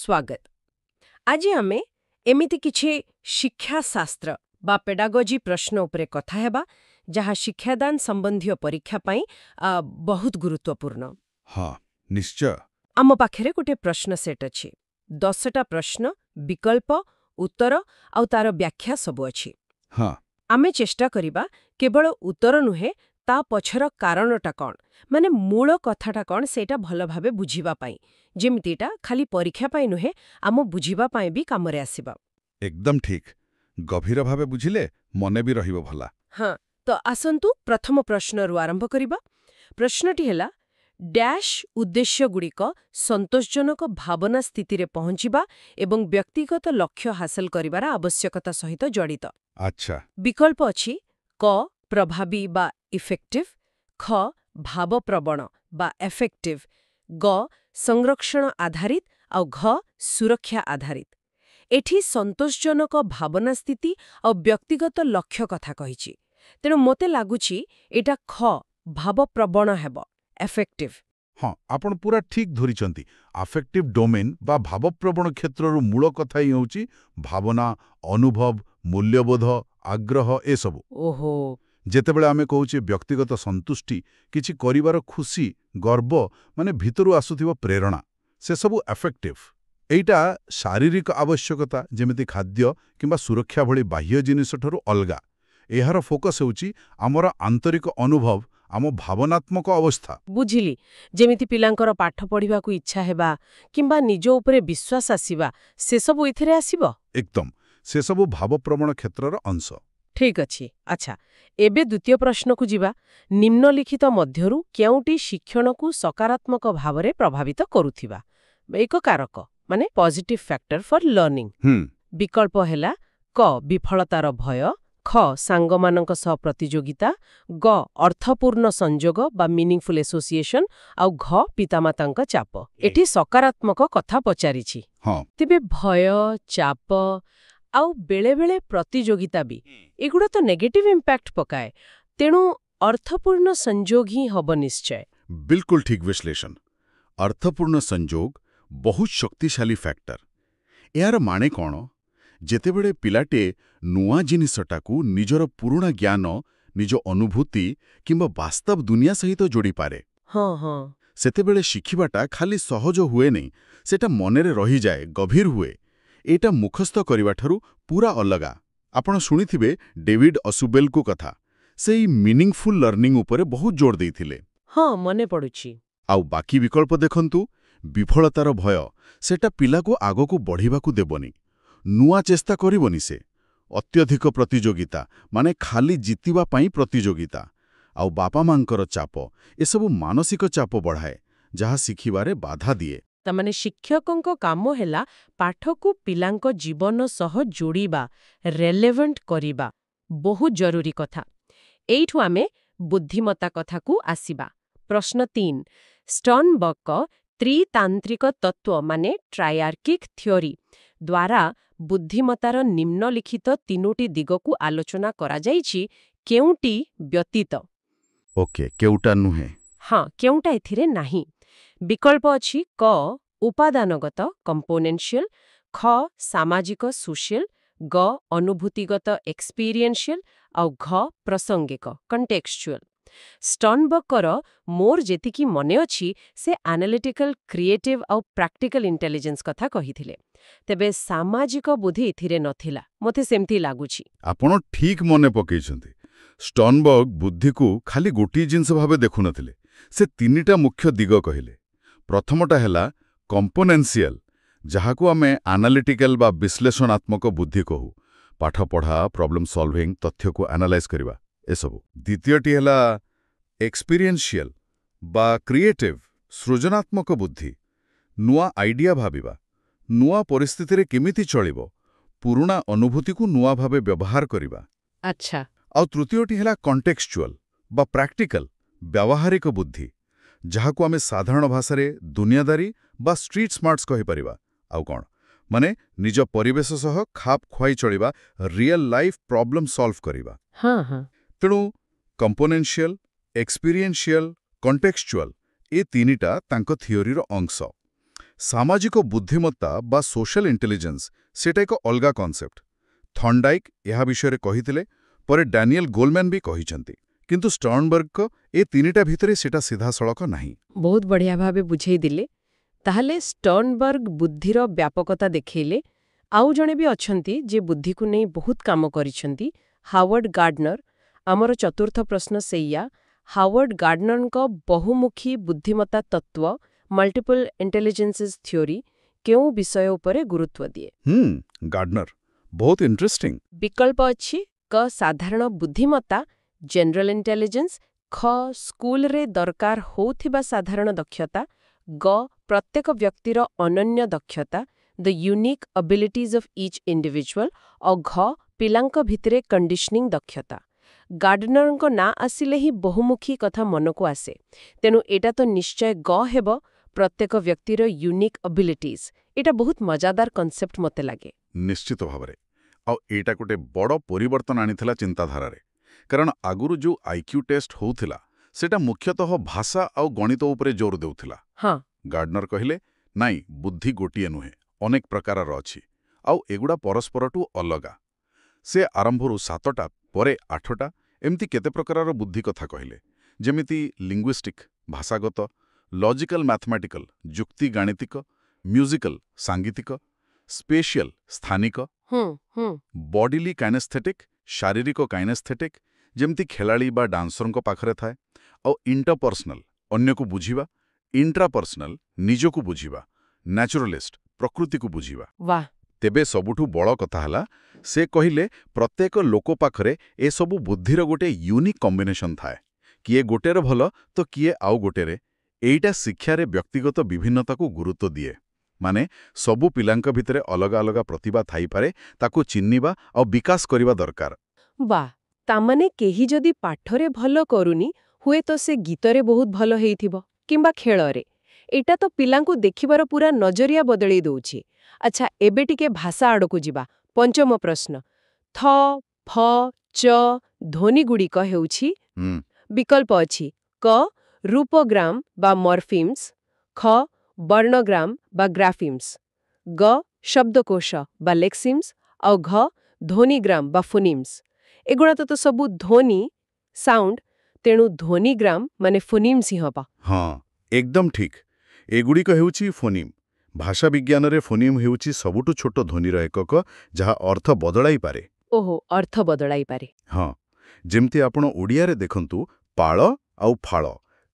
स्वागत। आज आमे एमिति किछि शिक्षा शास्त्र बा पेडागोजी प्रश्न उपरे कथा हेबा जहा शिक्षादान संबंधी परीक्षा पाई बहुत गुरुत्वपूर्ण। हाँ निश्चय। आम पाखेरे गोटे प्रश्न सेट अछि 10टा प्रश्न विकल्प उत्तर आउ तार व्याख्या सब अछि। हाँ आमे चेष्टा करिबा केवल उत्तर नुहे ता पछर कारणटा कौन माने मूल कथाटा कौन सेटा भल भाबे बुझिबा पाई जेमितिटा खाली परीक्षा पाई नुहे आम बुझिबा पाई भी कामरे आसीबा। एकदम ठीक। गभीर भावे बुझिले मने भी रहिबो भला। हाँ तो आसंतु प्रथम प्रश्नरु आरंभ करिबा। प्रश्नटी हेला डैश उद्देश्य गुड़िक संतोषजनक भावना स्थिति रे पहुंचिबा एवं व्यक्तिगत लक्ष्य हासिल करिबार आवश्यकता सहित जड़ित। अच्छा। विकल्प अछि क प्रभावी बा इफेक्टिव, ख भावप्रवण बा एफेक्टिव, ग संरक्षण आधारित और घ सुरक्षा आधारित। एठी संतोषजनक भावना स्थिति और व्यक्तिगत लक्ष्य कथा कहिछि तेणु मोते लागुछि एटा ख भावप्रवण हेब एफेक्टिव। हाँ आपण पूरा ठीक धरिचंती। अफेक्टिव डोमेन बा भावप्रवण क्षेत्रर मूल कथा ही होची भावना, अनुभव, मूल्यबोध, आग्रह ए सबु। ओहो। जेतेबेले आमे कहूचे व्यक्तिगत संतुष्टि किछि करिवार खुशी गर्व माने भितरु आसुथिबो प्रेरणा से सबु अफेक्टिव। एइटा शारीरिक आवश्यकता जेमिति खाद्य किंबा सुरक्षा भली बाह्य जिनिसठरु अलगा। एहार फोकस होची आमर आंतरिक अनुभव आम भावनात्मक अवस्था। बुझिली जेमिति पिलांकर पाठ पढ़िबा को इच्छा हेबा किंबा निजो उपरे विश्वास आसीबा से सब इथिरे आसीबो। एकदम से सबु भावप्रवण क्षेत्रर अंश। ठीक अछि। अच्छा एबे द्वितीय प्रश्न को जिबा। निम्नलिखित मध्यरु केउटी शिक्षण को सकारात्मक भावरे प्रभावित करूथिबा एक कारक माने पॉजिटिव फैक्टर फॉर लर्निंग। विकल्प हेला क विफलतार भय, ख सांगमानंक सह प्रतियोगिता, ग अर्थपूर्ण संजोग बा मीनिंगफुल एसोसिएशन आउ घ पितामातांक चाप। एठी सकारात्मक कथा पचारिछि। हाँ तेबे भय चाप आउ बेले बेले प्रतियोगिता भी एगुड़ा तो नेगेटिव इम्पैक्ट पकाए तेणु अर्थपूर्ण संजोग ही हब निश्चय। बिल्कुल ठीक विश्लेषण। अर्थपूर्ण संजोग बहुत शक्तिशाली फैक्टर। यार माने कौन जेतेबेले पिलाटे नुआ जिनिसटाकू निजर पुराना ज्ञान निज अनुभूति किंबा वास्तव दुनिया सहित जोड़ी पारे। हाँ हाँ सेतेबेले शिखिबाटा खाली सहज हुए नहीं सेटा मनेरे रही जाए गभीर हुए। एटा मुखस्थ करिवाठारु पूरा अलगा। आपण सुनिथिबे डेविड असुबेल को कथा सेई मीनिंगफुल लर्निंग उपरे बहुत जोर देइथिले। हाँ मने पड़ुछि। आउ बाकी विकल्प देखंतु विफलतार भय सेटा पिला को आगो को बढ़िबा को देबनी नुआ चेष्टा करिबनी से अत्यधिक प्रतियोगिता माने खाली जितिबा पाई प्रतियोगिता आउ बापा मांकर चाप एसबु मानसिक चाप बढ़ाए जहा शिखिबारे बाधा दिए। तमाने शिक्षकंको काम हेला पाठ को पिलांको जीवन सह जोड़ीबा रेलेवेंट करिबा बहुत जरूरी कथा। एइठु आमे बुद्धिमत्ता कथा को आसीबा। प्रश्न 3 स्टर्नबर्ग त्रितांत्रिक तत्व माने ट्रायार्किक थ्योरी द्वारा बुद्धिमत्तार निम्नलिखित तीनोटी दिग को आलोचना करा जाइछि केउटी व्यतीत। ओके केउटा नुहे। हाँ केउटा एथिरे नाही। विकल्प अछि क उपादानगत कंपोनेंशियल, ख सामाजिक सोशल, ग अनुभूतिगत एक्सपीरियंशियल और घ प्रासंगिक कंटेक्चुअल। स्टर्नबर्गर मोर जेतिकी मने अछि से एनालिटिकल क्रिएटिव और प्रैक्टिकल इंटेलिजेंस कथा कहिथिले तेबे सामाजिक बुद्धि इथिरे नथिला मते सेमथि लागुछि। आपण ठीक मने पकेइछन्ती। स्टर्नबर्ग बुद्धि को खाली गोटी जिंस भाबे देखु नथिले से तीनिटा मुख्य दिग कहिले। प्रथमटा हेला कंपोनेंशियल जहाकू आमे एनालिटिकल बा विश्लेषणात्मक बुद्धि कहू पाठ पढ़ा प्रॉब्लम सॉल्विंग तथ्य को एनालाइज करिबा एसबु। द्वितीयटी हेला एक्सपीरियंशियल बा क्रिएटिव सृजनात्मक बुद्धि नुआ आइडिया भाबिबा नुआ परिस्थिति रे केमिति चलिबो पुराना अनुभूति को नुआ भाबे व्यवहार करिबा। अच्छा। आउ तृतीयटी हेला कॉन्टेक्चुअल बा प्रैक्टिकल व्यावहारिक बुद्धि जहाकू आमे साधारण भाषारे दुनियादारी बा स्ट्रीट स्मार्ट्स कहि परिबा। आउ कोन माने निज परिवेश सह खाप खुआई चलिबा रियल लाइफ प्रॉब्लम सॉल्व करिबा। हाँ हाँ तेणु कंपोनेंशियल एक्सपीरियंशियल कॉन्टेक्चुअल ए तीनिटा तांको थियोरीर अंश। ସାମାଜିକ ବୁଦ୍ଧିମତ୍ତା ବା ସୋଶାଲ ଇଣ୍ଟେଲିଜେନ୍ସ ସେଟା ଏକ ଅଲଗା କନସେପ୍ଟ। ଥର୍ଣ୍ଡାଇକ୍ ଏହା ବିଷୟରେ କହିଥିଲେ, ପରେ ଡାନିଏଲ ଗୋଲମ୍ୟାନ୍ ବି କହିଛନ୍ତି। କିନ୍ତୁ ଷ୍ଟର୍ନବର୍ଗଙ୍କ ଏ ତିନିଟା ଭିତରେ ସେଟା ସିଧାସଳଖ ନାହିଁ। ବହୁତ ବଢ଼ିଆ ଭାବେ ବୁଝେଇ ଦେଲେ। ତାହେଲେ ଷ୍ଟର୍ନବର୍ଗ ବୁଦ୍ଧିର ବ୍ୟାପକତା ଦେଖେଇଲେ। ଆଉ ଜଣେ ବି ଅଛନ୍ତି ଯେ ବୁଦ୍ଧିକୁ ନେଇ ବହୁତ କାମ କରିଛନ୍ତି, ହାୱାର୍ଡ ଗାର୍ଡନର। ଆମର ଚତୁର୍ଥ ପ୍ରଶ୍ନ ସେଇଆ, ହାୱାର୍ଡ ଗାର୍ଡନରଙ୍କ ବହୁମୁଖୀ ବୁଦ୍ଧିମତ୍ତା ତତ୍ତ୍ୱ ମଲ୍ଟିପଲ୍ ଇଣ୍ଟେଲିଜେନ୍ସେସ୍ ଥିଓରି କେଉଁ ବିଷୟ ଉପରେ ଗୁରୁତ୍ୱ ଦିଏ? ଗାର୍ଡନର ବହୁତ ଇଣ୍ଟରେଷ୍ଟିଂ। ବିକଳ୍ପ ଅଛି କ ସାଧାରଣ ବୁଦ୍ଧିମତ୍ତା ଜେନେରାଲ ଇଣ୍ଟେଲିଜେନ୍ସ, ଖ ସ୍କୁଲରେ ଦରକାର ହେଉଥିବା ସାଧାରଣ ଦକ୍ଷତା, ଗ ପ୍ରତ୍ୟେକ ବ୍ୟକ୍ତିର ଅନନ୍ୟ ଦକ୍ଷତା ଦ ୟୁନିକ୍ ଅବିଲିଟିଜ୍ ଅଫ୍ ଇଚ୍ ଇଣ୍ଡିଭିଜୁଆଲ, ଆଉ ଘ ପିଲାଙ୍କ ଭିତରେ କଣ୍ଡିସନିଂ ଦକ୍ଷତା। ଗାର୍ଡନରଙ୍କ ନାଁ ଆସିଲେ ହିଁ ବହୁମୁଖୀ କଥା ମନକୁ ଆସେ। ତେଣୁ ଏଇଟା ତ ନିଶ୍ଚୟ ଗ ହେବ, ପ୍ରତ୍ୟେକ ବ୍ୟକ୍ତିର ୟୁନିକ୍ ଅବିଲିଟିଜ୍। ଏଇଟା ବହୁତ ମଜାଦାର କନସେପ୍ଟ ମୋତେ ଲାଗେ। ନିଶ୍ଚିତ ଭାବରେ। ଆଉ ଏଇଟା ଗୋଟେ ବଡ଼ ପରିବର୍ତ୍ତନ ଆଣିଥିଲା ଚିନ୍ତାଧାରାରେ। କାରଣ ଆଗରୁ ଯୋଉ ଆଇକ୍ୟୁ ଟେଷ୍ଟ ହେଉଥିଲା ସେଟା ମୁଖ୍ୟତଃ ଭାଷା ଆଉ ଗଣିତ ଉପରେ ଜୋର ଦେଉଥିଲା। ହଁ, ଗାର୍ଡନର କହିଲେ, ନାଇଁ, ବୁଦ୍ଧି ଗୋଟିଏ ନୁହେଁ, ଅନେକ ପ୍ରକାରର ଅଛି, ଆଉ ଏଗୁଡ଼ା ପରସ୍ପରଠୁ ଅଲଗା। ସେ ଆରମ୍ଭରୁ 7ଟା, ପରେ 8ଟା, ଏମିତି କେତେ ପ୍ରକାରର ବୁଦ୍ଧି କଥା କହିଲେ, ଯେମିତି ଲିଙ୍ଗୁଇଷ୍ଟିକ୍ ଭାଷାଗତ, ଲଜିକାଲ ମ୍ୟାଥମେଟିକାଲ ଯୁକ୍ତି ଗାଣିତିକ, ମ୍ୟୁଜିକାଲ ସାଙ୍ଗୀତିକ, ସ୍ପେଶିଆଲ ସ୍ଥାନିକ, ବଡିଲି କାଇନେସ୍ଥେଟିକ୍ ଶାରୀରିକ କାଇନେସ୍ଥେଟିକ୍ ଯେମିତି ଖେଳାଳି ବା ଡାନ୍ସରଙ୍କ ପାଖରେ ଥାଏ, ଆଉ ଇଣ୍ଟରପର୍ସନାଲ ଅନ୍ୟକୁ ବୁଝିବା, ଇଣ୍ଟ୍ରାପର୍ସନାଲ ନିଜକୁ ବୁଝିବା, ନ୍ୟାଚୁରାଲିଷ୍ଟ ପ୍ରକୃତିକୁ ବୁଝିବା। ବାଃ, ତେବେ ସବୁଠୁ ବଡ଼ କଥା ହେଲା, ସେ କହିଲେ ପ୍ରତ୍ୟେକ ଲୋକ ପାଖରେ ଏସବୁ ବୁଦ୍ଧିର ଗୋଟେ ୟୁନିକ୍ କମ୍ବିନେସନ୍ ଥାଏ। କିଏ ଗୋଟେରେ ଭଲ ତ କିଏ ଆଉ ଗୋଟେରେ। ଏଇଟା ଶିକ୍ଷାରେ ବ୍ୟକ୍ତିଗତ ବିଭିନ୍ନତାକୁ ଗୁରୁତ୍ୱ ଦିଏ। ମାନେ ସବୁ ପିଲାଙ୍କ ଭିତରେ ଅଲଗା ଅଲଗା ପ୍ରତିଭା ଥାଇପାରେ, ତାକୁ ଚିହ୍ନିବା ଆଉ ବିକାଶ କରିବା ଦରକାର। ବାଃ, ତାମାନେ କେହି ଯଦି ପାଠରେ ଭଲ କରୁନି, ହୁଏତ ସେ ଗୀତରେ ବହୁତ ଭଲ ହେଇଥିବ କିମ୍ବା ଖେଳରେ। ଏଇଟା ତ ପିଲାଙ୍କୁ ଦେଖିବାର ପୁରା ନଜରିଆ ବଦଳେଇ ଦଉଛି। ଆଚ୍ଛା, ଏବେ ଟିକେ ଭାଷା ଆଡ଼କୁ ଯିବା। ପଞ୍ଚମ ପ୍ରଶ୍ନ, ଥ, ଫ, ଚ ଧ୍ୱନିଗୁଡ଼ିକ ହେଉଛି ବିକଳ୍ପ ଅଛି କ ରୂପଗ୍ରାମ ବା ମର୍ଫିମ୍ସ, ଖ ବର୍ଣ୍ଣଗ୍ରାମ ବା ଗ୍ରାଫିମ୍ସ, ଗ ଶବ୍ଦକୋଷ ବା ଲେକ୍ସିମ୍ସ, ଆଉ ଘ ଧ୍ୱନିଗ୍ରାମ ବା ଫୋନିମ୍ସ। ଏଗୁଡ଼ା ତ ସବୁ ଧ୍ୱନି ସାଉଣ୍ଡ, ତେଣୁ ଧ୍ୱନିଗ୍ରାମ ମାନେ ଫୋନିମ୍ସ ହିଁ ହବ। ହଁ, ଏକଦମ ଠିକ୍। ଏଗୁଡ଼ିକ ହେଉଛି ଫୋନିମ୍। ଭାଷା ବିଜ୍ଞାନରେ ଫୋନିମ୍ ହେଉଛି ସବୁଠୁ ଛୋଟ ଧ୍ୱନିର ଏକକ, ଯାହା ଅର୍ଥ ବଦଳାଇ ପାରେ। ଓହୋ, ଅର୍ଥ ବଦଳାଇ ପାରେ। ହଁ, ଯେମିତି ଆପଣ ଓଡ଼ିଆରେ ଦେଖନ୍ତୁ, ପାଳ ଆଉ ଫାଳ,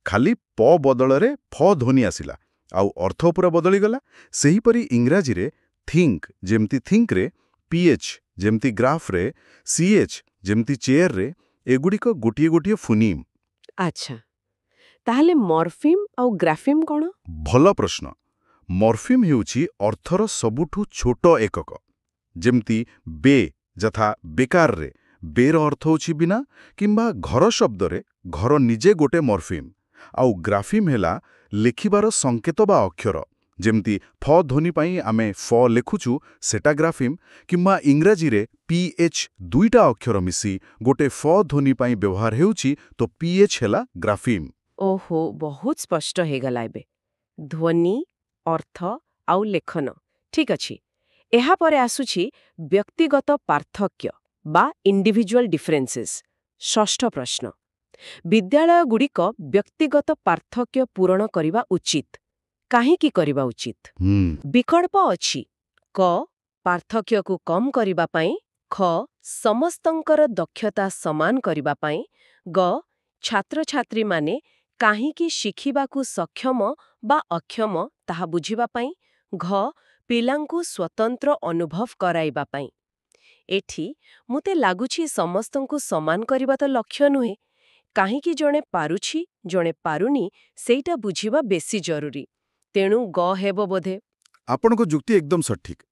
ଖାଲି ପ ବଦଳରେ ଫ ଧ୍ୱନି ଆସିଲା, ଆଉ ଅର୍ଥ ପୁରା ବଦଳିଗଲା। ସେହିପରି ଇଂରାଜୀରେ ଥିଙ୍କ ଯେମିତି ଥିଙ୍କରେ, ପିଏଚ୍ ଯେମିତି ଗ୍ରାଫରେ, ସିଏଚ୍ ଯେମିତି ଚେୟାରରେ, ଏଗୁଡ଼ିକ ଗୋଟିଏ ଗୋଟିଏ ଫୋନିମ୍। ଆଚ୍ଛା, ତାହେଲେ ମର୍ଫିମ୍ ଆଉ ଗ୍ରାଫିମ୍ କ'ଣ? ଭଲ ପ୍ରଶ୍ନ। ମର୍ଫିମ୍ ହେଉଛି ଅର୍ଥର ସବୁଠୁ ଛୋଟ ଏକକ। ଯେମିତି ବେ ଯଥା ବେକାରରେ, ବେର ଅର୍ଥ ହେଉଛି ବିନା, କିମ୍ବା ଘର ଶବ୍ଦରେ ଘର ନିଜେ ଗୋଟେ ମର୍ଫିମ୍। ଆଉ ଗ୍ରାଫିମ୍ ହେଲା ଲେଖିବାର ସଂକେତ ବା ଅକ୍ଷର। ଯେମିତି ଫ ଧ୍ୱନି ପାଇଁ ଆମେ ଫ ଲେଖୁଛୁ, ସେଟା ଗ୍ରାଫିମ୍, କିମ୍ବା ଇଂରାଜୀରେ ପିଏଚ୍ ଦୁଇଟା ଅକ୍ଷର ମିଶି ଗୋଟେ ଫ ଧ୍ୱନି ପାଇଁ ବ୍ୟବହାର ହେଉଛି, ତ ପିଏଚ୍ ହେଲା ଗ୍ରାଫିମ୍। ଓହୋ, ବହୁତ ସ୍ପଷ୍ଟ ହେଇଗଲା ଏବେ। ଧ୍ୱନି, ଅର୍ଥ ଆଉ ଲେଖନ। ଠିକ୍ ଅଛି। ଏହାପରେ ଆସୁଛି ବ୍ୟକ୍ତିଗତ ପାର୍ଥକ୍ୟ ବା ଇଣ୍ଡିଭିଜୁଆଲ ଡିଫରେନ୍ସେସ୍। ଷଷ୍ଠ ପ୍ରଶ୍ନ, ବିଦ୍ୟାଳୟଗୁଡ଼ିକ ବ୍ୟକ୍ତିଗତ ପାର୍ଥକ୍ୟ ପୂରଣ କରିବା ଉଚିତ। କାହିଁକି କରିବା ଉଚିତ? ବିକଳ୍ପ ଅଛି କ ପାର୍ଥକ୍ୟକୁ କମ୍ କରିବା ପାଇଁ, ଖ ସମସ୍ତଙ୍କର ଦକ୍ଷତା ସମାନ କରିବା ପାଇଁ, ଗ ଛାତ୍ରଛାତ୍ରୀମାନେ କାହିଁକି ଶିଖିବାକୁ ସକ୍ଷମ ବା ଅକ୍ଷମ ତାହା ବୁଝିବା ପାଇଁ, ଘ ପିଲାଙ୍କୁ ସ୍ୱତନ୍ତ୍ର ଅନୁଭବ କରାଇବା ପାଇଁ। ଏଠି ମୋତେ ଲାଗୁଛି ସମସ୍ତଙ୍କୁ ସମାନ କରିବା ତ ଲକ୍ଷ୍ୟ ନୁହେଁ। କାହିଁକି ଜଣେ ପାରୁଛି ଜଣେ ପାରୁନି ସେଇଟା ବୁଝିବା ବେଶୀ ଜରୁରୀ। ତେଣୁ ଗ ହେବ ବୋଧେ। ଆପଣଙ୍କ ଯୁକ୍ତି ଏକଦମ ସଠିକ୍।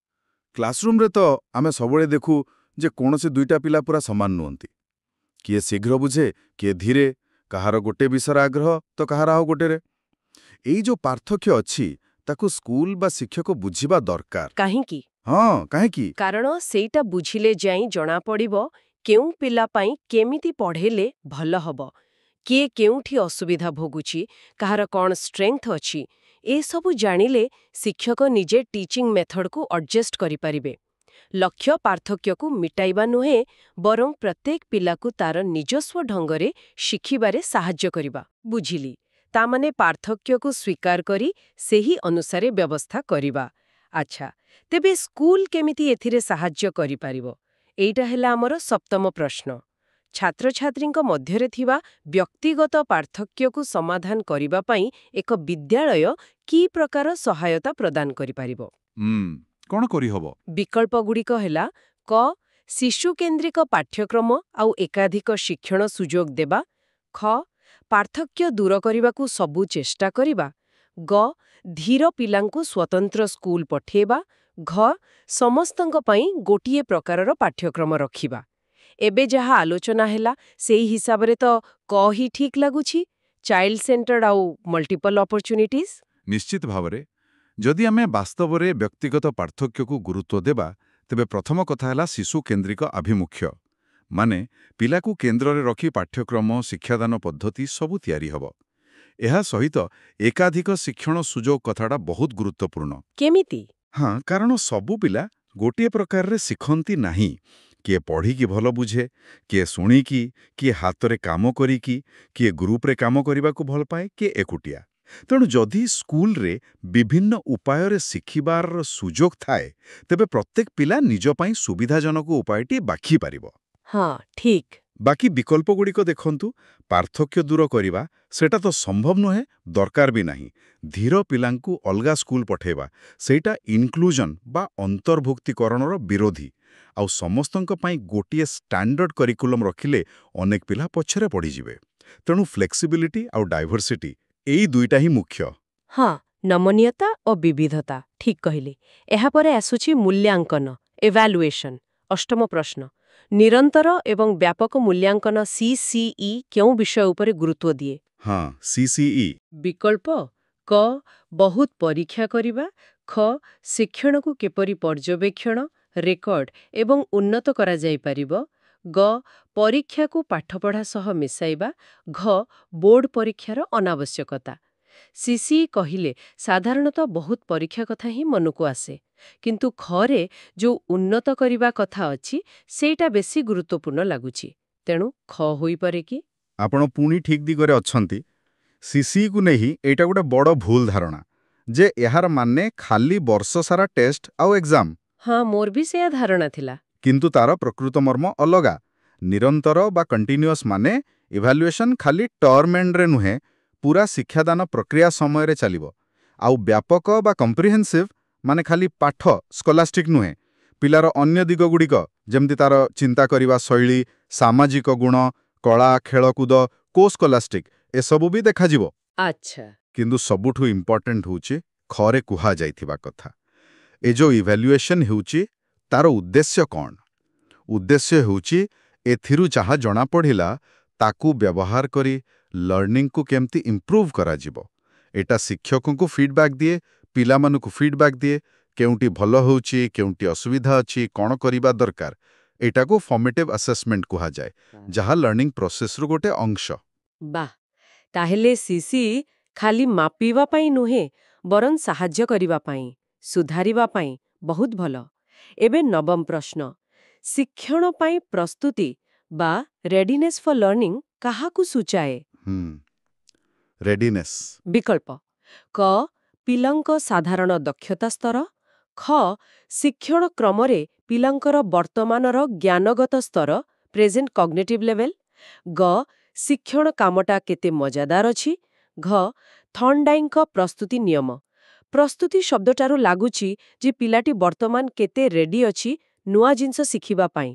କ୍ଲାସରୁମ୍ରେ ତ ଆମେ ସବୁବେଳେ ଦେଖୁ ଯେ କୌଣସି ଦୁଇଟା ପିଲା ପୁରା ସମାନ ନୁହନ୍ତି। କିଏ ଶୀଘ୍ର ବୁଝେ, କିଏ ଧୀରେ, କାହାର ଗୋଟେ ବିଷୟର ଆଗ୍ରହ ତ କାହାର ଆଉ ଗୋଟେରେ। ଏଇ ଯୋଉ ପାର୍ଥକ୍ୟ ଅଛି, ତାକୁ ସ୍କୁଲ ବା ଶିକ୍ଷକ ବୁଝିବା ଦରକାର। କାହିଁକି? ହଁ, କାହିଁକି? କାରଣ ସେଇଟା ବୁଝିଲେ ଯାଇ ଜଣାପଡ଼ିବ କେଉଁ ପିଲା ପାଇଁ କେମିତି ପଢ଼େଇଲେ ଭଲ ହବ, କିଏ କେଉଁଠି ଅସୁବିଧା ଭୋଗୁଛି, କାହାର କ'ଣ ଷ୍ଟ୍ରେଙ୍ଗଥ୍ ଅଛି। ଏସବୁ ଜାଣିଲେ ଶିକ୍ଷକ ନିଜେ ଟିଚିଂ ମେଥଡକୁ ଆଡଜଷ୍ଟ କରିପାରିବେ। ଲକ୍ଷ୍ୟ ପାର୍ଥକ୍ୟକୁ ମିଟାଇବା ନୁହେଁ, ବରଂ ପ୍ରତ୍ୟେକ ପିଲାକୁ ତାର ନିଜସ୍ୱ ଢଙ୍ଗରେ ଶିଖିବାରେ ସାହାଯ୍ୟ କରିବା। ବୁଝିଲି। ତାମାନେ ପାର୍ଥକ୍ୟକୁ ସ୍ୱୀକାର କରି ସେହି ଅନୁସାରେ ବ୍ୟବସ୍ଥା କରିବା। ଆଚ୍ଛା, ତେବେ ସ୍କୁଲ କେମିତି ଏଥିରେ ସାହାଯ୍ୟ କରିପାରିବ? ଏଇଟା ହେଲା ଆମର ସପ୍ତମ ପ୍ରଶ୍ନ। ଛାତ୍ରଛାତ୍ରୀଙ୍କ ମଧ୍ୟରେ ଥିବା ବ୍ୟକ୍ତିଗତ ପାର୍ଥକ୍ୟକୁ ସମାଧାନ କରିବା ପାଇଁ ଏକ ବିଦ୍ୟାଳୟ କି ପ୍ରକାର ସହାୟତା ପ୍ରଦାନ କରିପାରିବ? କ'ଣ କରିହବ? ବିକଳ୍ପଗୁଡ଼ିକ ହେଲା କ. ଶିଶୁକେନ୍ଦ୍ରିକ ପାଠ୍ୟକ୍ରମ ଆଉ ଏକାଧିକ ଶିକ୍ଷଣ ସୁଯୋଗ ଦେବା। ଖ. ପାର୍ଥକ୍ୟ ଦୂର କରିବାକୁ ସବୁ ଚେଷ୍ଟା କରିବା। ଗ. ଧୀର ପିଲାଙ୍କୁ ସ୍ୱତନ୍ତ୍ର ସ୍କୁଲ ପଠାଇବା। ଘ. ସମସ୍ତଙ୍କ ପାଇଁ ଗୋଟିଏ ପ୍ରକାରର ପାଠ୍ୟକ୍ରମ ରଖିବା। ଏବେ ଯାହା ଆଲୋଚନା ହେଲା ସେଇ ହିସାବରେ ତ କ ହିଁ ଠିକ୍ ଲାଗୁଛି, ଚାଇଲ୍ଡ ସେଣ୍ଟର୍ଡ ଆଉ ମଲ୍ଟିପଲ୍ ଅପରଚ୍ୟୁନିଟିଜ୍। ନିଶ୍ଚିତ ଭାବରେ। ଯଦି ଆମେ ବାସ୍ତବରେ ବ୍ୟକ୍ତିଗତ ପାର୍ଥକ୍ୟକୁ ଗୁରୁତ୍ୱ ଦେବା, ତେବେ ପ୍ରଥମ କଥା ହେଲା ଶିଶୁ କେନ୍ଦ୍ରିକ ଆଭିମୁଖ୍ୟ। ମାନେ ପିଲାକୁ କେନ୍ଦ୍ରରେ ରଖି ପାଠ୍ୟକ୍ରମ, ଶିକ୍ଷାଦାନ ପଦ୍ଧତି ସବୁ ତିଆରି ହେବ। ଏହା ସହିତ ଏକାଧିକ ଶିକ୍ଷଣ ସୁଯୋଗ କଥାଟା ବହୁତ ଗୁରୁତ୍ୱପୂର୍ଣ୍ଣ। କେମିତି? ହଁ, କାରଣ ସବୁ ପିଲା ଗୋଟିଏ ପ୍ରକାରରେ ଶିଖନ୍ତି ନାହିଁ। କିଏ ପଢ଼ିକି ଭଲ ବୁଝେ, କିଏ ଶୁଣିକି, କିଏ ହାତରେ କାମ କରିକି, କିଏ ଗ୍ରୁପରେ କାମ କରିବାକୁ ଭଲ ପାଏ, କିଏ ଏକୁଟିଆ। ତେଣୁ ଯଦି ସ୍କୁଲରେ ବିଭିନ୍ନ ଉପାୟରେ ଶିଖିବାର ସୁଯୋଗ ଥାଏ, ତେବେ ପ୍ରତ୍ୟେକ ପିଲା ନିଜ ପାଇଁ ସୁବିଧାଜନକ ଉପାୟଟି ବାଛିପାରିବ। ହଁ, ଠିକ୍। ବାକି ବିକଳ୍ପଗୁଡ଼ିକ ଦେଖନ୍ତୁ। ପାର୍ଥକ୍ୟ ଦୂର କରିବା ସେଟା ତ ସମ୍ଭବ ନୁହେଁ, ଦରକାର ବି ନାହିଁ। ଧୀର ପିଲାଙ୍କୁ ଅଲଗା ସ୍କୁଲ ପଠାଇବା ସେଇଟା ଇନକ୍ଲୁଜନ୍ ବା ଅନ୍ତର୍ଭୁକ୍ତିକରଣର ବିରୋଧୀ। ଆଉ ସମସ୍ତଙ୍କ ପାଇଁ ଗୋଟିଏ ଷ୍ଟାଣ୍ଡାର୍ଡ କରିକୁଲମ୍ ରଖିଲେ ଅନେକ ପିଲା ପଛରେ ପଡ଼ିଯିବେ। ତେଣୁ ଫ୍ଲେକ୍ସିବିଲିଟି ଆଉ ଡାଇଭର୍ସିଟି ଏଇ ଦୁଇଟା ହିଁ ମୁଖ୍ୟ। ହଁ, ନମନୀୟତା ଓ ବିବିଧତା, ଠିକ୍ କହିଲେ। ଏହାପରେ ଆସୁଛି ମୂଲ୍ୟାଙ୍କନ, ଏଭାଲୁଏସନ୍। ଅଷ୍ଟମ ପ୍ରଶ୍ନ। ନିରନ୍ତର ଏବଂ ବ୍ୟାପକ ମୂଲ୍ୟାଙ୍କନ CCE କେଉଁ ବିଷୟ ଉପରେ ଗୁରୁତ୍ୱ ଦିଏ? ହଁ, CCE। ବିକଳ୍ପ କ. ବହୁତ ପରୀକ୍ଷା କରିବା। ଖ. ଶିକ୍ଷଣକୁ କିପରି ପର୍ଯ୍ୟବେକ୍ଷଣ, ରେକର୍ଡ ଏବଂ ଉନ୍ନତ କରାଯାଇପାରିବ। ଗ. ପରୀକ୍ଷାକୁ ପାଠପଢ଼ା ସହ ମିଶାଇବା। ଘ. ବୋର୍ଡ ପରୀକ୍ଷାର ଅନାବଶ୍ୟକତା। CCE କହିଲେ ସାଧାରଣତଃ ବହୁତ ପରୀକ୍ଷା କଥା ହିଁ ମନକୁ ଆସେ, କିନ୍ତୁ ଖରେ ଯୋଉ ଉନ୍ନତ କରିବା କଥା ଅଛି ସେଇଟା ବେଶୀ ଗୁରୁତ୍ୱପୂର୍ଣ୍ଣ ଲାଗୁଛି। ତେଣୁ ଖ ହୋଇପାରେ କି? ଆପଣ ପୁଣି ଠିକ୍ ଦିଗରେ ଅଛନ୍ତି। CCEକୁ ନେଇ ଏଇଟା ଗୋଟେ ବଡ଼ ଭୁଲ ଧାରଣା ଯେ ଏହାର ମାନେ ଖାଲି ବର୍ଷ ସାରା ଟେଷ୍ଟ ଆଉ ଏକ୍ଜାମ। ହଁ, ମୋର ବି ସେୟା ଧାରଣା ଥିଲା। କିନ୍ତୁ ତାର ପ୍ରକୃତ ମର୍ମ ଅଲଗା। ନିରନ୍ତର ବା କଣ୍ଟିନ୍ୟୁଅସ୍ ମାନେ ଇଭାଲୁଏସନ୍ ଖାଲି ଟର୍ମ ଏଣ୍ଡରେ ନୁହେଁ, ପୁରା ଶିକ୍ଷାଦାନ ପ୍ରକ୍ରିୟା ସମୟରେ ଚାଲିବ। ଆଉ ବ୍ୟାପକ ବା କମ୍ପ୍ରିହେନ୍ସିଭ୍ ମାନେ ଖାଲି ପାଠ, ସ୍କଲାଷ୍ଟିକ୍ ନୁହେଁ, ପିଲାର ଅନ୍ୟ ଦିଗଗୁଡ଼ିକ ଯେମିତି ତାର ଚିନ୍ତା କରିବା ଶୈଳୀ, ସାମାଜିକ ଗୁଣ, କଳା, ଖେଳକୁଦ, କୋ-ସ୍କଲାଷ୍ଟିକ୍ ଏସବୁ ବି ଦେଖାଯିବ। ଆଚ୍ଛା। କିନ୍ତୁ ସବୁଠୁ ଇମ୍ପର୍ଟାଣ୍ଟ ହେଉଛି ଖରେ କୁହାଯାଇଥିବା କଥା। ଏ ଯୋଉ ଇଭାଲୁଏସନ୍ ହେଉଛି ତାର ଉଦ୍ଦେଶ୍ୟ କ'ଣ? ଉଦ୍ଦେଶ୍ୟ ହେଉଛି ଏଥିରୁ ଯାହା ଜଣାପଡ଼ିଲା ତାକୁ ବ୍ୟବହାର କରି ଲର୍ଣ୍ଣିଂକୁ କେମିତି ଇମ୍ପ୍ରୁଭ୍ କରାଯିବ। ଏଟା ଶିକ୍ଷକଙ୍କୁ ଫିଡ୍ବ୍ୟାକ୍ ଦିଏ, ପିଲାମାନଙ୍କୁ ଫିଡ୍ବ୍ୟାକ୍ ଦିଏ, କେଉଁଠି ଭଲ ହେଉଛି, କେଉଁଠି ଅସୁବିଧା ଅଛି, କ'ଣ କରିବା ଦରକାର। ଏଟାକୁ ଫର୍ମେଟିଭ୍ ଆସେସମେଣ୍ଟ କୁହାଯାଏ, ଯାହା ଲର୍ଣ୍ଣିଂ ପ୍ରୋସେସ୍ର ଗୋଟେ ଅଂଶ। ବାଃ, ତାହେଲେ CCE ଖାଲି ମାପିବା ପାଇଁ ନୁହେଁ, ବରଂ ସାହାଯ୍ୟ କରିବା ପାଇଁ, ସୁଧାରିବା ପାଇଁ। ବହୁତ ଭଲ। ଏବେ ନବମ ପ୍ରଶ୍ନ। ଶିକ୍ଷଣ ପାଇଁ ପ୍ରସ୍ତୁତି ବା ରେଡିନେସ୍ ଫର୍ ଲର୍ଣ୍ଣିଂ କାହାକୁ ସୂଚାଏ? ରେଡିନେସ୍। ବିକଳ୍ପ କ. ପିଲାଙ୍କ ସାଧାରଣ ଦକ୍ଷତା ସ୍ତର। ଖ. ଶିକ୍ଷଣ କ୍ରମରେ ପିଲାଙ୍କର ବର୍ତ୍ତମାନର ଜ୍ଞାନଗତ ସ୍ତର, ପ୍ରେଜେଣ୍ଟ କଗ୍ନିଟିଭ୍ ଲେଭେଲ୍। ଗ. ଶିକ୍ଷଣ କାମଟା କେତେ ମଜାଦାର ଅଛି। ଘ. ଥର୍ଣ୍ଡାଇଙ୍କ ପ୍ରସ୍ତୁତି ନିୟମ। ପ୍ରସ୍ତୁତି ଶବ୍ଦଟାରୁ ଲାଗୁଛି ଯେ ପିଲାଟି ବର୍ତ୍ତମାନ କେତେ ରେଡି ଅଛି ନୂଆ ଜିନିଷ ଶିଖିବା ପାଇଁ।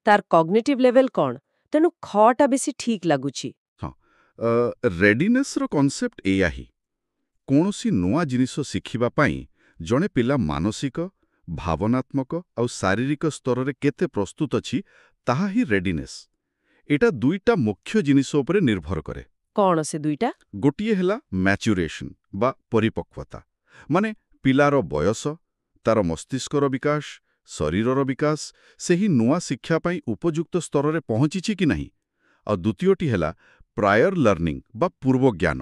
ତାର କଗ୍ନିଟିଭ୍ ଲେଭେଲ୍ କ'ଣ? ତେଣୁ ଖଟା ବେଶୀ ଠିକ୍ ଲାଗୁଛି। ରେଡିନେସ୍ର କନସେପ୍ଟ ଏଇଆ ହିଁ। କୌଣସି ନୂଆ ଜିନିଷ ଶିଖିବା ପାଇଁ ଜଣେ ପିଲା ମାନସିକ, ଭାବନାତ୍ମକ ଆଉ ଶାରୀରିକ ସ୍ତରରେ କେତେ ପ୍ରସ୍ତୁତ ଅଛି ତାହା ହିଁ ରେଡିନେସ୍। ଏଟା ଦୁଇଟା ମୁଖ୍ୟ ଜିନିଷ ଉପରେ ନିର୍ଭର କରେ। କ'ଣ ସେ ଦୁଇଟା? ଗୋଟିଏ ହେଲା ମ୍ୟାଚୁରେସନ୍ ବା ପରିପକ୍ୱତା। ମାନେ ପିଲାର ବୟସ, ତାର ମସ୍ତିଷ୍କର ବିକାଶ, ଶରୀରର ବିକାଶ ସେହି ନୂଆ ଶିକ୍ଷା ପାଇଁ ଉପଯୁକ୍ତ ସ୍ତରରେ ପହଞ୍ଚିଛି କି ନାହିଁ। ଆଉ ଦ୍ୱିତୀୟଟି ହେଲା ପ୍ରାୟର ଲର୍ଣ୍ଣିଂ ବା ପୂର୍ବ ଜ୍ଞାନ।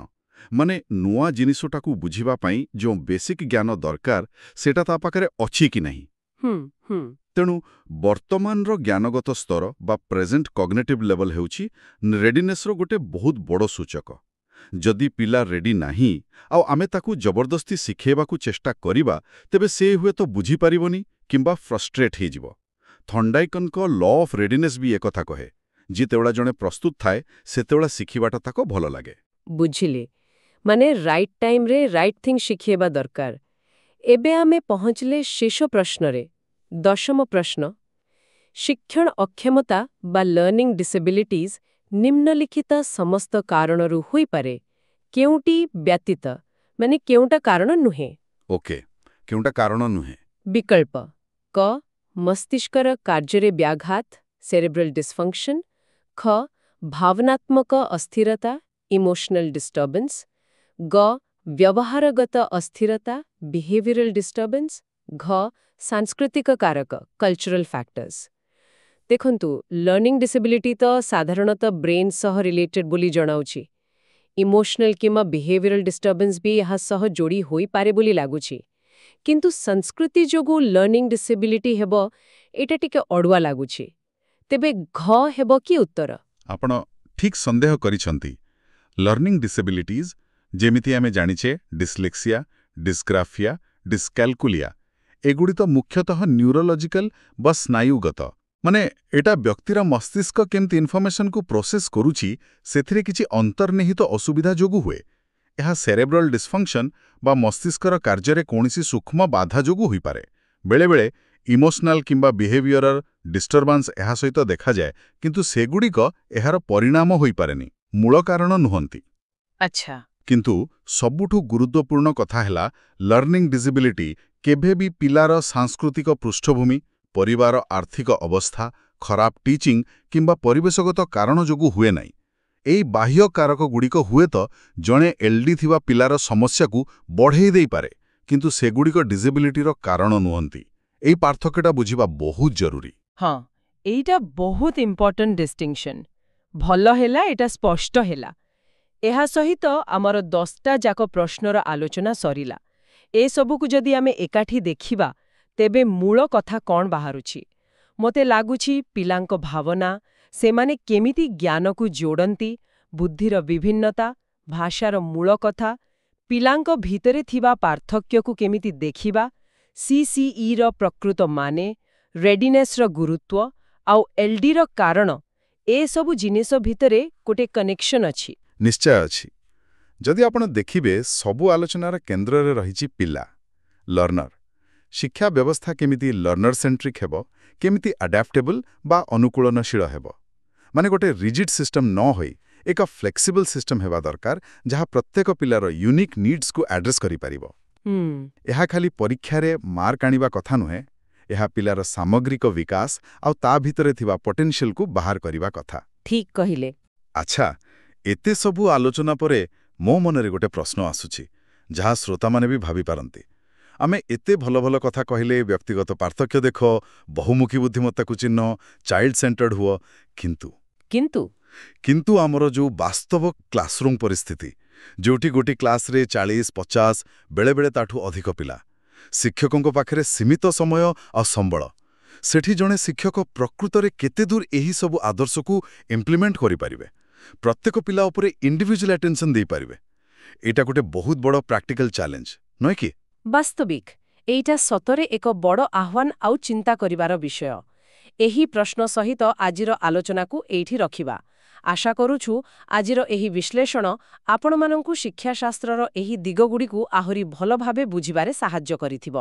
ମାନେ ନୂଆ ଜିନିଷଟାକୁ ବୁଝିବା ପାଇଁ ଯେଉଁ ବେସିକ୍ ଜ୍ଞାନ ଦରକାର ସେଟା ତା ପାଖରେ ଅଛି କି ନାହିଁ। ତେଣୁ ବର୍ତ୍ତମାନର ଜ୍ଞାନଗତ ସ୍ତର ବା ପ୍ରେଜେଣ୍ଟ କଗ୍ନେଟିଭ୍ ଲେଭଲ୍ ହେଉଛି ରେଡିନେସ୍ର ଗୋଟେ ବହୁତ ବଡ଼ ସୂଚକ। ଯଦି ପିଲା ରେଡି ନାହିଁ ଆଉ ଆମେ ତାକୁ ଜବରଦସ୍ତି ଶିଖେଇବାକୁ ଚେଷ୍ଟା କରିବା, ତେବେ ସେ ହୁଏତ ବୁଝିପାରିବନି କିମ୍ବା ଫ୍ରଷ୍ଟ୍ରେଟ୍ ହେଇଯିବ। ଥଣ୍ଡାଇକଙ୍କ ଲ ଅଫ୍ ରେଡିନେସ୍ ବି ଏକଥା କହେ, ଯେତେବେଳେ ଜଣେ ପ୍ରସ୍ତୁତ ଥାଏ ସେତେବେଳେ ଶିଖିବାଟା ତାକୁ ଭଲ ଲାଗେ। ବୁଝିଲେ, ମାନେ ରାଇଟ୍ ଟାଇମ୍ରେ ରାଇଟ୍ ଥିଙ୍ଗ ଶିଖେଇବା ଦରକାର। ଏବେ ଆମେ ପହଞ୍ଚିଲେ ଶେଷ ପ୍ରଶ୍ନରେ, 10ମ ପ୍ରଶ୍ନ। ଶିକ୍ଷଣ ଅକ୍ଷମତା ବା ଲର୍ଣ୍ଣିଂ ଡିସେବିଲିଟିଜ୍ ନିମ୍ନଲିଖିତ ସମସ୍ତ କାରଣରୁ ହୋଇପାରେ, କେଉଁଟି ବ୍ୟତୀତ, ମାନେ କେଉଁଟା କାରଣ ନୁହେଁ? ଓକେ, କେଉଁଟା କାରଣ ନୁହେଁ? ବିକଳ୍ପ କ ମସ୍ତିଷ୍କର କାର୍ଯ୍ୟରେ ବ୍ୟାଘାତ ସେରେବ୍ରାଲ ଡିସଫଙ୍କସନ୍, ଖ ଭାବନାତ୍ମକ ଅସ୍ଥିରତା ଇମୋଶନାଲ ଡିଷ୍ଟର୍ବାନ୍ସ, ଗ ବ୍ୟବହାରଗତ ଅସ୍ଥିରତା ବିହେଭିୟରାଲ ଡିଷ୍ଟର୍ବାନ୍ସ, ଘ ସାଂସ୍କୃତିକ କାରକ କଲଚରାଲ ଫ୍ୟାକ୍ଟର୍ସ। ଦେଖନ୍ତୁ, ଲର୍ଣ୍ଣିଂ ଡିସେବିଲିଟି ତ ସାଧାରଣତଃ ବ୍ରେନ୍ ସହ ରିଲେଟେଡ୍ ବୋଲି ଜଣାଉଛି। ଇମୋଶନାଲ କିମ୍ବା ବିହେଭିୟରାଲ ଡିଷ୍ଟର୍ବାନ୍ସ ବି ଏହା ସହ ଯୋଡ଼ି ହୋଇପାରେ ବୋଲି ଲାଗୁଛି। କିନ୍ତୁ ସଂସ୍କୃତି ଯୋଗୁଁ ଲର୍ଣ୍ଣିଂ ଡିସେବିଲିଟି ହେବ, ଏଇଟା ଟିକେ ଅଡ଼ୁଆ ଲାଗୁଛି। ତେବେ ଘ ହେବ କି ଉତ୍ତର? ଆପଣ ଠିକ୍ ସନ୍ଦେହ କରିଛନ୍ତି। ଲର୍ଣ୍ଣିଂ ଡିସେବିଲିଟିଜ୍, ଯେମିତି ଆମେ ଜାଣିଛେ ଡିସ୍ଲେକ୍ସିଆ, ଡିସ୍ଗ୍ରାଫିଆ, ଡିସ୍କାଲକୁଲିଆ, ଏଗୁଡ଼ି ତ ମୁଖ୍ୟତଃ ନ୍ୟୁରୋଲୋଜିକାଲ ବା ସ୍ନାୟୁଗତ। ମାନେ ଏଟା ବ୍ୟକ୍ତିର ମସ୍ତିଷ୍କ କେମିତି ଇନଫର୍ମେସନକୁ ପ୍ରୋସେସ୍ କରୁଛି ସେଥିରେ କିଛି ଅନ୍ତର୍ନିହିତ ଅସୁବିଧା ଯୋଗୁଁ ହୁଏ। ଏହା ସେରେବ୍ରାଲ ଡିସଫଙ୍କସନ୍ ବା ମସ୍ତିଷ୍କର କାର୍ଯ୍ୟରେ କୌଣସି ସୂକ୍ଷ୍ମ ବାଧା ଯୋଗୁଁ ହୋଇପାରେ। ବେଳେବେଳେ ଇମୋଶନାଲ କିମ୍ବା ବିହେଭିୟରାଲ ଡିଷ୍ଟର୍ବାନ୍ସ ଏହା ସହିତ ଦେଖାଯାଏ, କିନ୍ତୁ ସେଗୁଡ଼ିକ ଏହାର ପରିଣାମ ହୋଇପାରେନି, ମୂଳ କାରଣ ନୁହନ୍ତି। ଆଚ୍ଛା। କିନ୍ତୁ ସବୁଠୁ ଗୁରୁତ୍ୱପୂର୍ଣ୍ଣ କଥା ହେଲା, ଲର୍ଣ୍ଣିଂ ଡିସେବିଲିଟି କେବେ ବି ପିଲାର ସାଂସ୍କୃତିକ ପୃଷ୍ଠଭୂମି, ପରିବାର ଆର୍ଥିକ ଅବସ୍ଥା, ଖରାପ ଟିଚିଂ କିମ୍ବା ପରିବେଶଗତ କାରଣ ଯୋଗୁଁ ହୁଏ ନାହିଁ। ଏହି ବାହ୍ୟ କାରକଗୁଡ଼ିକ ହୁଏତ ଜଣେ ଏଲ୍ଡି ଥିବା ପିଲାର ସମସ୍ୟାକୁ ବଢ଼େଇ ଦେଇପାରେ, କିନ୍ତୁ ସେଗୁଡ଼ିକ ଡିସେବିଲିଟିର କାରଣ ନୁହନ୍ତି। ଏହି ପାର୍ଥକ୍ୟଟା ବୁଝିବା ବହୁତ ଜରୁରୀ। ହଁ, ଏଇଟା ବହୁତ ଇମ୍ପର୍ଟାଣ୍ଟ ଡିଷ୍ଟିଂସନ୍। ଭଲ ହେଲା ଏଇଟା ସ୍ପଷ୍ଟ ହେଲା। ଏହା ସହିତ ଆମର 10ଟା ଯାକ ପ୍ରଶ୍ନର ଆଲୋଚନା ସରିଲା। ଏସବୁକୁ ଯଦି ଆମେ ଏକାଠି ଦେଖିବା, ତେବେ ମୂଳ କଥା କ'ଣ ବାହାରୁଛି? ମୋତେ ଲାଗୁଛି ପିଲାଙ୍କ ଭାବନା, ସେମାନେ କେମିତି ଜ୍ଞାନକୁ ଯୋଡ଼ନ୍ତି, ବୁଦ୍ଧିର ବିଭିନ୍ନତା, ଭାଷାର ମୂଳ କଥା, ପିଲାଙ୍କ ଭିତରେ ଥିବା ପାର୍ଥକ୍ୟକୁ କେମିତି ଦେଖିବା, CCEର ପ୍ରକୃତ ମାନେ, ରେଡିନେସ୍ର ଗୁରୁତ୍ୱ ଆଉ LDର କାରଣ, ଏସବୁ ଜିନିଷ ଭିତରେ ଗୋଟେ କନେକ୍ସନ୍ ଅଛି। ନିଶ୍ଚୟ ଅଛି। ଯଦି ଆପଣ ଦେଖିବେ, ସବୁ ଆଲୋଚନାର କେନ୍ଦ୍ରରେ ରହିଛି ପିଲା, ଲର୍ଣ୍ଣର। ଶିକ୍ଷା ବ୍ୟବସ୍ଥା କେମିତି ଲର୍ଣ୍ଣର ସେଣ୍ଟ୍ରିକ୍ ହେବ, କେମିତି ଆଡାପ୍ଟେବଲ୍ ବା ଅନୁକୂଳନଶୀଳ ହେବ। ମାନେ ଗୋଟେ ରିଜିଡ୍ ସିଷ୍ଟମ୍ ନ ହୋଇ ଏକ ଫ୍ଲେକ୍ସିବଲ୍ ସିଷ୍ଟମ୍ ହେବା ଦରକାର, ଯାହା ପ୍ରତ୍ୟେକ ପିଲାର ୟୁନିକ୍ ନିଡ୍ସକୁ ଆଡ୍ରେସ୍ କରିପାରିବ। ଏହା ଖାଲି ପରୀକ୍ଷାରେ ମାର୍କ ଆଣିବା କଥା ନୁହେଁ, ଏହା ପିଲାର ସାମଗ୍ରିକ ବିକାଶ ଆଉ ତା ଭିତରେ ଥିବା ପୋଟେନ୍ସିଆଲକୁ ବାହାର କରିବା କଥା। ଠିକ୍ କହିଲେ। ଆଚ୍ଛା, ଏତେ ସବୁ ଆଲୋଚନା ପରେ ମୋ ମନରେ ଗୋଟେ ପ୍ରଶ୍ନ ଆସୁଛି, ଯାହା ଶ୍ରୋତାମାନେ ବି ଭାବିପାରନ୍ତି। ଆମେ ଏତେ ଭଲ ଭଲ କଥା କହିଲେ, ବ୍ୟକ୍ତିଗତ ପାର୍ଥକ୍ୟ ଦେଖ, ବହୁମୁଖୀ ବୁଦ୍ଧିମତ୍ତାକୁ ଚିହ୍ନ, ଚାଇଲ୍ଡ ସେଣ୍ଟର୍ଡ ହୁଅ, କିନ୍ତୁ ଆମର ଯେଉଁ ବାସ୍ତବ କ୍ଲାସରୁମ୍ ପରିସ୍ଥିତି, ଯେଉଁଠି ଗୋଟିଏ କ୍ଲାସରେ 40-50, ବେଳେବେଳେ ତାଠୁ ଅଧିକ ପିଲା, ଶିକ୍ଷକଙ୍କ ପାଖରେ ସୀମିତ ସମୟ ଆଉ ସମ୍ବଳ, ସେଠି ଜଣେ ଶିକ୍ଷକ ପ୍ରକୃତରେ କେତେ ଦୂର ଏହି ସବୁ ଆଦର୍ଶକୁ ଇମ୍ପ୍ଲିମେଣ୍ଟ କରିପାରିବେ, ପ୍ରତ୍ୟେକ ପିଲା ଉପରେ ଇଣ୍ଡିଭିଜୁଆଲ ଆଟେନ୍ସନ୍ ଦେଇପାରିବେ, ଏଇଟା ଗୋଟେ ବହୁତ ବଡ଼ ପ୍ରାକ୍ଟିକାଲ ଚ୍ୟାଲେଞ୍ଜ, ନୁହେଁ କି? ବାସ୍ତବିକ ଏଇଟା ସତରେ ଏକ ବଡ଼ ଆହ୍ୱାନ ଆଉ ଚିନ୍ତା କରିବାର ବିଷୟ। ଏହି ପ୍ରଶ୍ନ ସହିତ ଆଜିର ଆଲୋଚନାକୁ ଏଇଠି ରଖିବା। ଆଶା କରୁଛୁ ଆଜିର ଏହି ବିଶ୍ଳେଷଣ ଆପଣମାନଙ୍କୁ ଶିକ୍ଷାଶାସ୍ତ୍ରର ଏହି ଦିଗଗୁଡ଼ିକୁ ଆହୁରି ଭଲ ଭାବେ ବୁଝିବାରେ ସାହାଯ୍ୟ କରିଥିବ।